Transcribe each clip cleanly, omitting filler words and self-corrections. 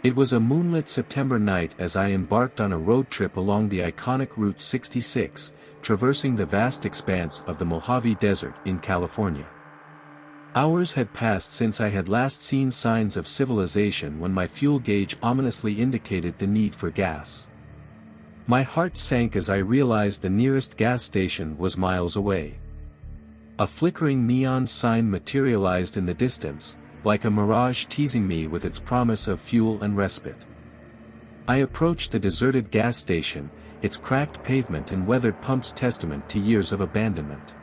It was a moonlit September night as I embarked on a road trip along the iconic Route 66, traversing the vast expanse of the Mojave Desert in California. Hours had passed since I had last seen signs of civilization when my fuel gauge ominously indicated the need for gas. My heart sank as I realized the nearest gas station was miles away. A flickering neon sign materialized in the distance, like a mirage teasing me with its promise of fuel and respite. I approached the deserted gas station, its cracked pavement and weathered pumps testament to years of abandonment.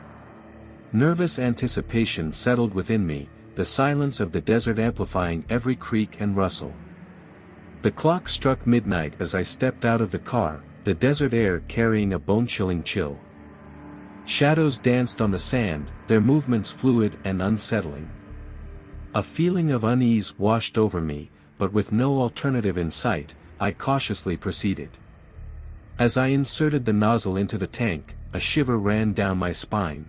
Nervous anticipation settled within me, the silence of the desert amplifying every creak and rustle. The clock struck midnight as I stepped out of the car, the desert air carrying a bone-chilling chill. Shadows danced on the sand, their movements fluid and unsettling. A feeling of unease washed over me, but with no alternative in sight, I cautiously proceeded. As I inserted the nozzle into the tank, a shiver ran down my spine.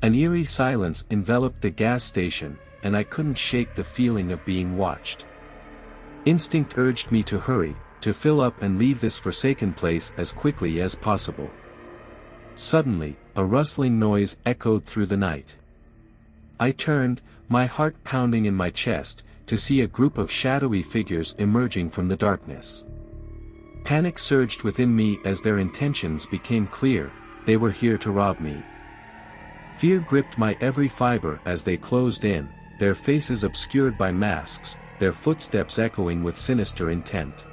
An eerie silence enveloped the gas station, and I couldn't shake the feeling of being watched. Instinct urged me to hurry, to fill up and leave this forsaken place as quickly as possible. Suddenly, a rustling noise echoed through the night. I turned, my heart pounding in my chest, to see a group of shadowy figures emerging from the darkness. Panic surged within me as their intentions became clear, they were here to rob me. Fear gripped my every fiber as they closed in, their faces obscured by masks, their footsteps echoing with sinister intent.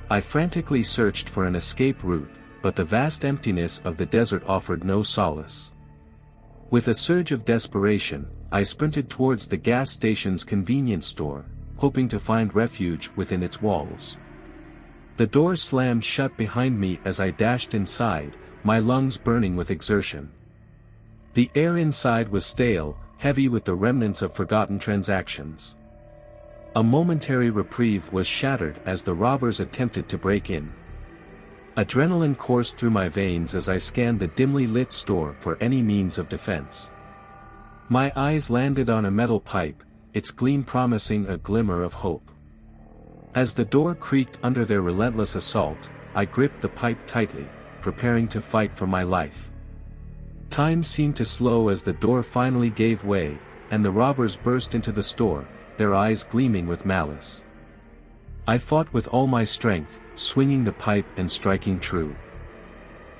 I frantically searched for an escape route, but the vast emptiness of the desert offered no solace. With a surge of desperation, I sprinted towards the gas station's convenience store, hoping to find refuge within its walls. The door slammed shut behind me as I dashed inside, my lungs burning with exertion. The air inside was stale, heavy with the remnants of forgotten transactions. A momentary reprieve was shattered as the robbers attempted to break in. Adrenaline coursed through my veins as I scanned the dimly lit store for any means of defense. My eyes landed on a metal pipe, its gleam promising a glimmer of hope. As the door creaked under their relentless assault, I gripped the pipe tightly, preparing to fight for my life. Time seemed to slow as the door finally gave way, and the robbers burst into the store, their eyes gleaming with malice. I fought with all my strength, swinging the pipe and striking true.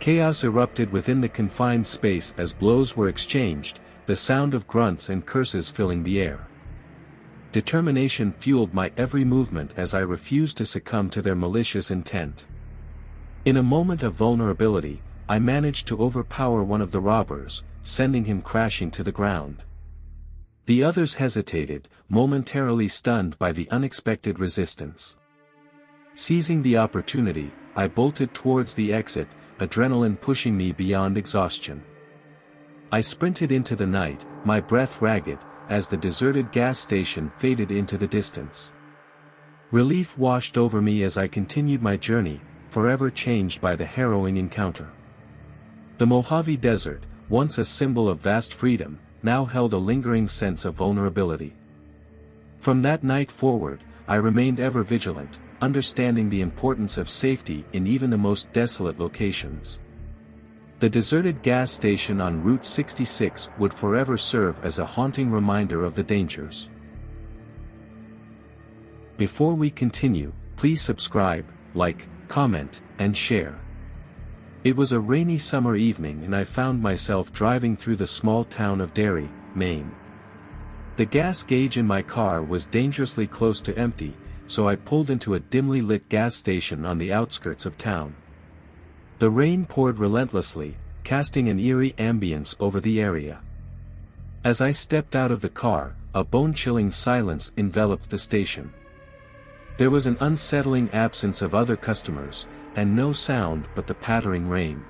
Chaos erupted within the confined space as blows were exchanged, the sound of grunts and curses filling the air. Determination fueled my every movement as I refused to succumb to their malicious intent. In a moment of vulnerability, I managed to overpower one of the robbers, sending him crashing to the ground. The others hesitated, momentarily stunned by the unexpected resistance. Seizing the opportunity, I bolted towards the exit, adrenaline pushing me beyond exhaustion. I sprinted into the night, my breath ragged, as the deserted gas station faded into the distance. Relief washed over me as I continued my journey, forever changed by the harrowing encounter. The Mojave Desert, once a symbol of vast freedom, now held a lingering sense of vulnerability. From that night forward, I remained ever vigilant, understanding the importance of safety in even the most desolate locations. The deserted gas station on Route 66 would forever serve as a haunting reminder of the dangers. Before we continue, please subscribe, like, comment, and share. It was a rainy summer evening and I found myself driving through the small town of Derry, Maine. The gas gauge in my car was dangerously close to empty, so I pulled into a dimly lit gas station on the outskirts of town. The rain poured relentlessly, casting an eerie ambience over the area. As I stepped out of the car, a bone-chilling silence enveloped the station. There was an unsettling absence of other customers, and no sound but the pattering rain.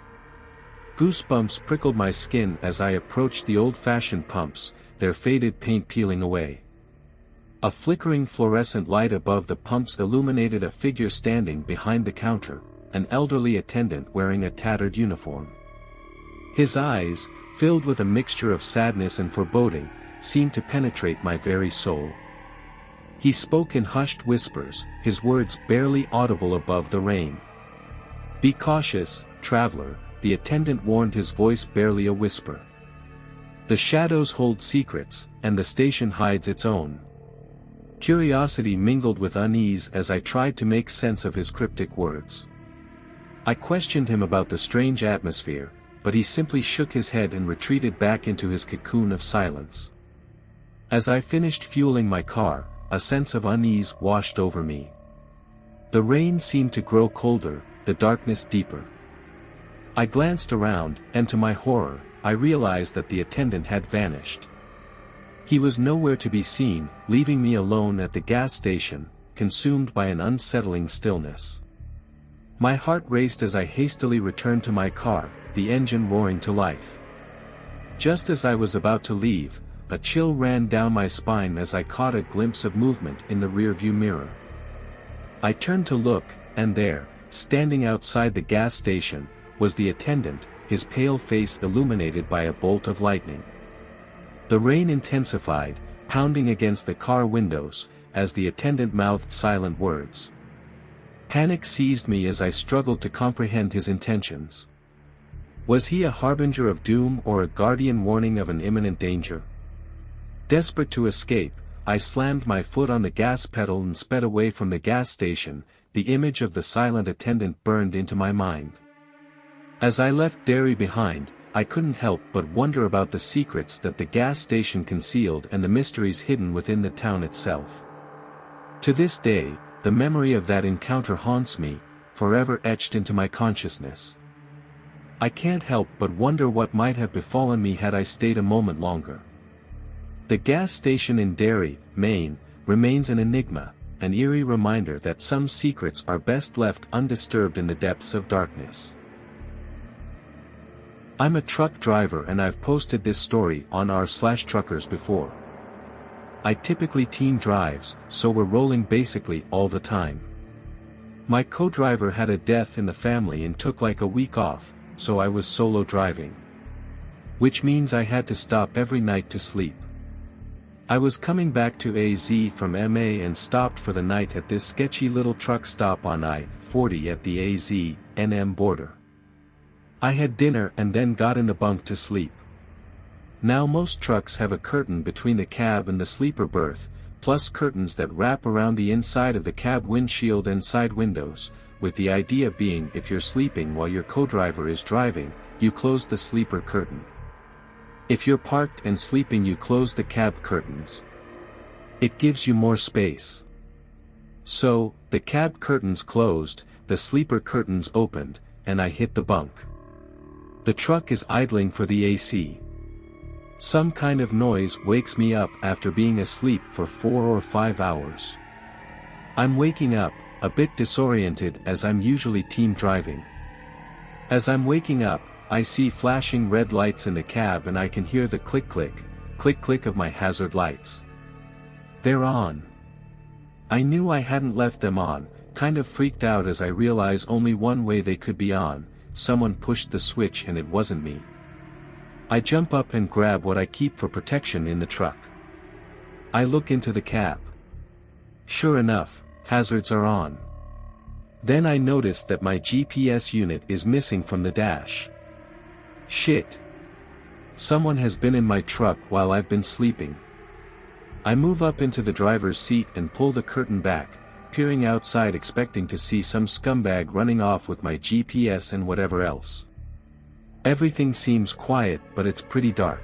Goosebumps prickled my skin as I approached the old-fashioned pumps, their faded paint peeling away. A flickering fluorescent light above the pumps illuminated a figure standing behind the counter, an elderly attendant wearing a tattered uniform. His eyes, filled with a mixture of sadness and foreboding, seemed to penetrate my very soul. He spoke in hushed whispers, his words barely audible above the rain. "Be cautious, traveler," the attendant warned, his voice barely a whisper. "The shadows hold secrets, and the station hides its own." Curiosity mingled with unease as I tried to make sense of his cryptic words. I questioned him about the strange atmosphere, but he simply shook his head and retreated back into his cocoon of silence. As I finished fueling my car, a sense of unease washed over me. The rain seemed to grow colder, the darkness deeper. I glanced around, and to my horror, I realized that the attendant had vanished. He was nowhere to be seen, leaving me alone at the gas station, consumed by an unsettling stillness. My heart raced as I hastily returned to my car, the engine roaring to life. Just as I was about to leave, a chill ran down my spine as I caught a glimpse of movement in the rearview mirror. I turned to look, and there, standing outside the gas station, was the attendant, his pale face illuminated by a bolt of lightning. The rain intensified, pounding against the car windows, as the attendant mouthed silent words. Panic seized me as I struggled to comprehend his intentions. Was he a harbinger of doom or a guardian warning of an imminent danger? Desperate to escape, I slammed my foot on the gas pedal and sped away from the gas station. The image of the silent attendant burned into my mind. As I left Derry behind, I couldn't help but wonder about the secrets that the gas station concealed and the mysteries hidden within the town itself. To this day, the memory of that encounter haunts me, forever etched into my consciousness. I can't help but wonder what might have befallen me had I stayed a moment longer. The gas station in Derry, Maine, remains an enigma, an eerie reminder that some secrets are best left undisturbed in the depths of darkness. I'm a truck driver and I've posted this story on r/truckers before. I typically team drives, so we're rolling basically all the time. My co-driver had a death in the family and took like a week off, so I was solo driving. Which means I had to stop every night to sleep. I was coming back to AZ from MA and stopped for the night at this sketchy little truck stop on I-40 at the AZ-NM border. I had dinner and then got in the bunk to sleep. Now most trucks have a curtain between the cab and the sleeper berth, plus curtains that wrap around the inside of the cab windshield and side windows, with the idea being if you're sleeping while your co-driver is driving, you close the sleeper curtain. If you're parked and sleeping, you close the cab curtains. It gives you more space. So, the cab curtains closed, the sleeper curtains opened, and I hit the bunk. The truck is idling for the AC. Some kind of noise wakes me up after being asleep for 4 or 5 hours. I'm waking up, a bit disoriented as I'm usually team driving. As I'm waking up, I see flashing red lights in the cab and I can hear the click-click of my hazard lights. They're on. I knew I hadn't left them on, kind of freaked out as I realize only one way they could be on. Someone pushed the switch and it wasn't me. I jump up and grab what I keep for protection in the truck. I look into the cab. Sure enough, hazards are on. Then I notice that my GPS unit is missing from the dash. Shit. Someone has been in my truck while I've been sleeping. I move up into the driver's seat and pull the curtain back, peering outside expecting to see some scumbag running off with my GPS and whatever else. Everything seems quiet, but it's pretty dark.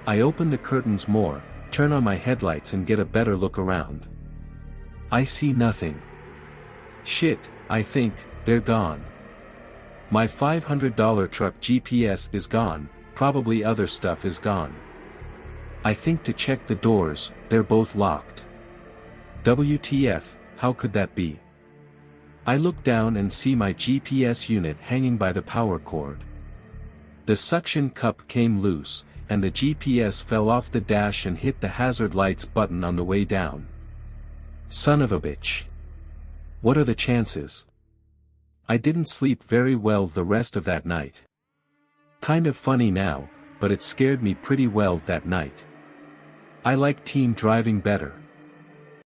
I open the curtains more, turn on my headlights and get a better look around. I see nothing. Shit, I think, they're gone. My $500 truck GPS is gone, probably other stuff is gone. I think to check the doors, they're both locked. WTF, how could that be? I look down and see my GPS unit hanging by the power cord. The suction cup came loose, and the GPS fell off the dash and hit the hazard lights button on the way down. Son of a bitch. What are the chances? I didn't sleep very well the rest of that night. Kind of funny now, but it scared me pretty well that night. I like team driving better.